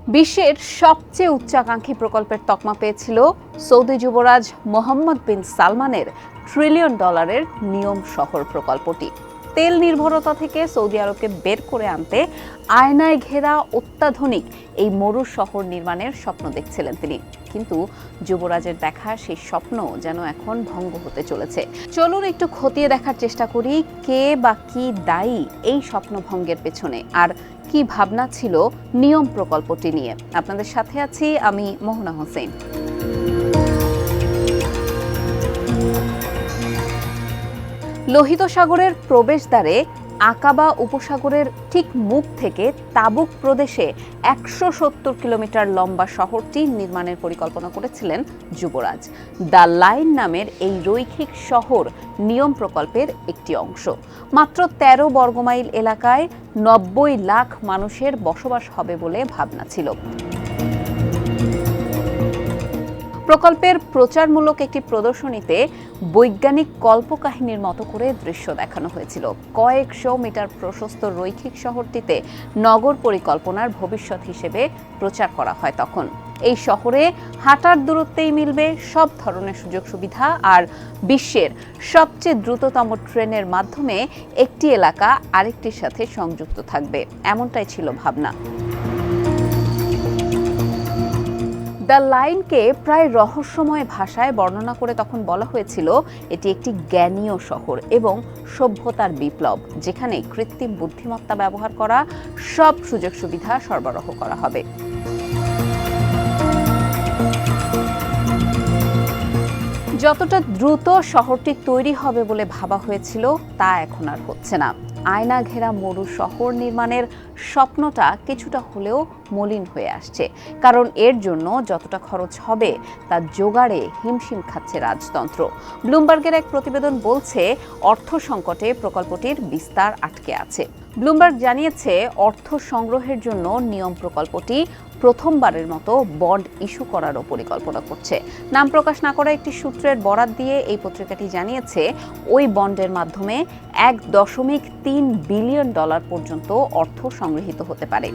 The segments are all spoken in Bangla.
বিশ্বের সবচেয়ে উচ্চাকাঙ্ক্ষী প্রকল্পের তকমা পেয়েছিল সৌদি যুবরাজ মোহাম্মদ বিন সালমানের $1 ট্রিলিয়ন নিয়ম শহর প্রকল্পটি। তেল নির্ভরতা থেকে সৌদি আরবকে বের করে আনতে আয়নায় ঘেরা অত্যাধুনিক এই মরু শহর নির্মাণের স্বপ্ন দেখছিলেন তিনি। কিন্তু যুবরাজের দেখা সেই স্বপ্ন যেন এখন ভঙ্গ হতে চলেছে। চলুন একটু খতিয়ে দেখার চেষ্টা করি কে বা কি দায়ী এই স্বপ্ন ভঙ্গের পেছনে, আর কি ভাবনা ছিল নিয়ম প্রকল্পটি নিয়ে। আপনাদের সাথে আছি আমি মোহনা হোসেন। লোহিত সাগরের প্রবেশদ্বারে আকাবা উপসাগরের ঠিক মুখ থেকে তাবুক প্রদেশে 170 কিলোমিটার লম্বা শহরটি নির্মাণের পরিকল্পনা করেছিলেন যুবরাজ। দ্য লাইন নামের এই রৈখিক শহর নিয়ম প্রকল্পের একটি অংশ। মাত্র 13 বর্গমাইল এলাকায় 90 লাখ মানুষের বসবাস হবে বলে ভাবনা ছিল। প্রকল্পের প্রচারমূলক একটি প্রদর্শনীতে বৈজ্ঞানিক কল্পকাহিনীর মতো করে দৃশ্য দেখানো হয়েছিল। কয়েকশো মিটার প্রশস্ত রৈখিক শহরটিতে নগর পরিকল্পনার ভবিষ্যৎ হিসেবে প্রচার করা হয় তখন। এই শহরে হাঁটার দূরত্বেই মিলবে সব ধরনের সুযোগ সুবিধা, আর বিশ্বের সবচেয়ে দ্রুততম ট্রেনের মাধ্যমে একটি এলাকা আরেকটির সাথে সংযুক্ত থাকবে, এমনটাই ছিল ভাবনা। দ্য লাইনকে প্রায় রহস্যময় ভাষায় বর্ণনা করে তখন বলা হয়েছিল এটি একটি জ্ঞানীয় শহর এবং সভ্যতার বিপ্লব, যেখানে কৃত্রিম বুদ্ধিমত্তা ব্যবহার করা সব সুযোগ সুবিধা সরবরাহ করা হবে। যতটা দ্রুত শহরটি তৈরি হবে বলে ভাবা হয়েছিল তা এখন আর হচ্ছে না। আয়না ঘেরা মরু শহর নির্মাণের স্বপ্নটা কিছুটা হলেও মলিন হয়ে আসছে, কারণ এর জন্য যতটা খরচ হবে তা জোগাড়ে হিমশিম খাচ্ছে রাজতন্ত্র। ব্লুমবার্গের এক প্রতিবেদন বলছে অর্থ সংকটে প্রকল্পটির বিস্তার আটকে আছে। ব্লুমবার্গ জানিয়েছে অর্থ সংগ্রহের জন্য নিয়ম প্রকল্পটি প্রথমবারের মতো বন্ড ইস্যু করারও পরিকল্পনা করছে। নাম প্রকাশ না করা একটি সূত্রের বরাত দিয়ে এই পত্রিকাটি জানিয়েছে ওই বন্ডের মাধ্যমে $1.3 বিলিয়ন পর্যন্ত অর্থ সংগৃহীত হতে পারে।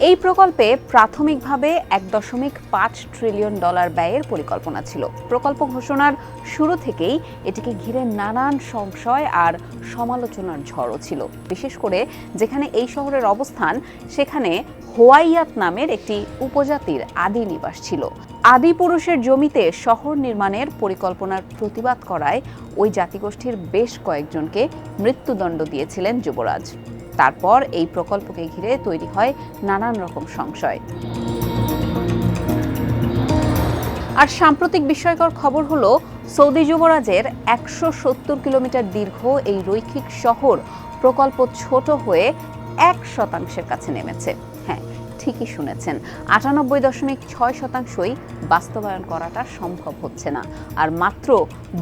এই প্রকল্পে প্রাথমিকভাবে $1.5 ট্রিলিয়ন ব্যয়ের পরিকল্পনা ছিল। প্রকল্প ঘোষণার শুরু থেকেই এটিকে ঘিরে নানান সংশয় আর সমালোচনার ঝড়ও ছিল। বিশেষ করে যেখানে এই শহরের অবস্থান, সেখানে হোয়াইয়াত নামের একটি উপজাতির আদি নিবাস ছিল। আদি পুরুষের জমিতে শহর নির্মাণের পরিকল্পনার প্রতিবাদ করায় ওই জাতিগোষ্ঠীর বেশ কয়েকজনকে মৃত্যুদণ্ড দিয়েছিলেন যুবরাজ। তারপর এই প্রকল্পকে ঘিরে তৈরি হয় নানান রকম সংশয়। আর সাম্প্রতিক বিস্ময়কর খবর হলো সৌদি যুবরাজের 170 কিলোমিটার দীর্ঘ এই রৈখিক শহর প্রকল্প ছোট হয়ে 1% কাছে নেমেছে। হ্যাঁ, ঠিকই শুনেছেন, 98.6%ই বাস্তবায়ন করাটা সম্ভব হচ্ছে না, আর মাত্র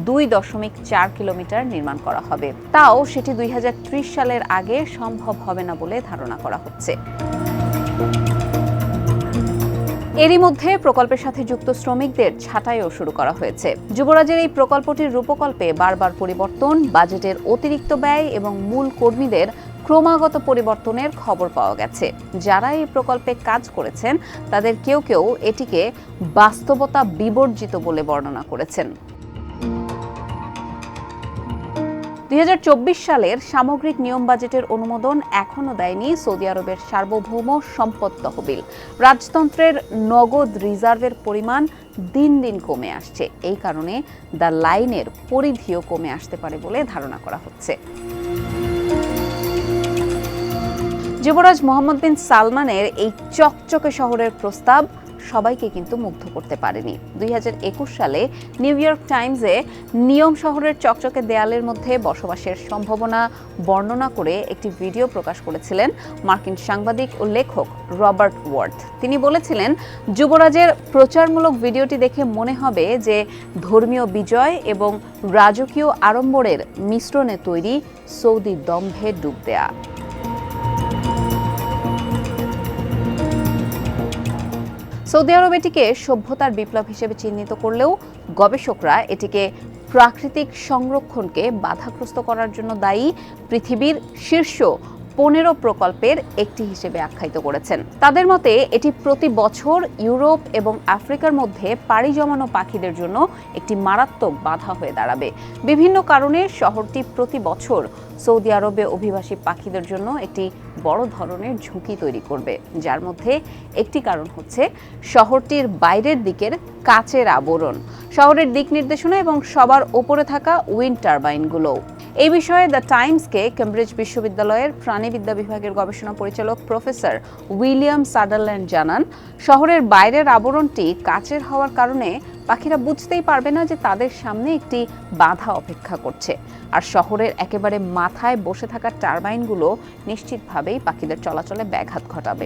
2.4 কিলোমিটার নির্মাণ করা হবে। তাও সেটি 2030 সালের আগে সম্ভব হবে না বলে ধারণা করা হচ্ছে। এরই মধ্যে প্রকল্পের সাথে যুক্ত শ্রমিকদের ছাঁটাইও শুরু করা হয়েছে। যুবরাজের এই প্রকল্পটির রূপকল্পে বারবার পরিবর্তন, বাজেটের অতিরিক্ত ব্যয় এবং মূল কর্মীদের ক্রমাগত পরিবর্তনের খবর পাওয়া গেছে। যারা এই প্রকল্পে কাজ করেছেন তাদের কেউ কেউ এটিকে বাস্তবতা বিবর্জিত বলে বর্ণনা করেছেন। 2024 সালের সামগ্রিক নিয়ম বাজেটের অনুমোদন এখনও দেয়নি সৌদি আরবের সার্বভৌম সম্পদ তহবিল। রাজতন্ত্রের নগদ রিজার্ভের পরিমাণ দিন দিন কমে আসছে। এই কারণে দ্য লাইনের পরিধিও কমে আসতে পারে বলে ধারণা করা হচ্ছে। যুবরাজ মোহাম্মদ বিন সালমানের এই চকচকে শহরের প্রস্তাব সবাইকে কিন্তু মুগ্ধ করতে পারেনি। 2021 সালে নিউ ইয়র্ক টাইমসে নিয়ম শহরের চকচকে দেয়ালের মধ্যে বসবাসের সম্ভাবনা বর্ণনা করে একটি ভিডিও প্রকাশ করেছিলেন মার্কিন সাংবাদিক ও লেখক রবার্ট ওয়ার্থ। তিনি বলেছিলেন, যুবরাজের প্রচারমূলক ভিডিওটি দেখে মনে হবে যে ধর্মীয় বিজয় এবং রাজকীয় আড়ম্বরের মিশ্রণে তৈরি সৌদি দম্ভে ডুব দেয়া। সৌদি আরব এটিকে সভ্যতার বিপ্লব হিসেবে চিহ্নিত করলেও গবেষকরা এটিকে প্রাকৃতিক সংরক্ষণকে বাধাগ্রস্ত করার জন্য দায়ী পৃথিবীর শীর্ষ 15 প্রকল্পের একটি হিসেবে আখ্যায়িত করেছেন। তাদের মতে এটি প্রতি বছর ইউরোপ এবং আফ্রিকার মধ্যে পাড়ি জমানো পাখিদের জন্য একটি মারাত্মক বাধা হয়ে দাঁড়াবে। বিভিন্ন কারণে শহরটি প্রতি বছর সৌদি আরবে অভিবাসী পাখিদের জন্য একটি বড় ধরনের ঝুঁকি তৈরি করবে, যার মধ্যে একটি কারণ হচ্ছে শহরটির বাইরের দিকের কাচের আবরণ, শহরের দিক নির্দেশনা এবং সবার ওপরে থাকা উইন্ড টারবাইনগুলো। এই বিষয়ে দ্য টাইমসকে কেমব্রিজ বিশ্ববিদ্যালয়ের প্রাণীবিদ্যা বিভাগের গবেষণা পরিচালক প্রফেসর উইলিয়াম সাদারল্যান্ড জানান, শহরের বাইরের আবরণটি কাচের হওয়ার কারণে পাখিরা বুঝতেই পারবে না যে তাদের সামনে একটি বাধা অপেক্ষা করছে। আর শহরের একেবারে মাথায় বসে থাকা টারবাইনগুলো নিশ্চিতভাবেই পাখিদের চলাচলে ব্যাঘাত ঘটাবে।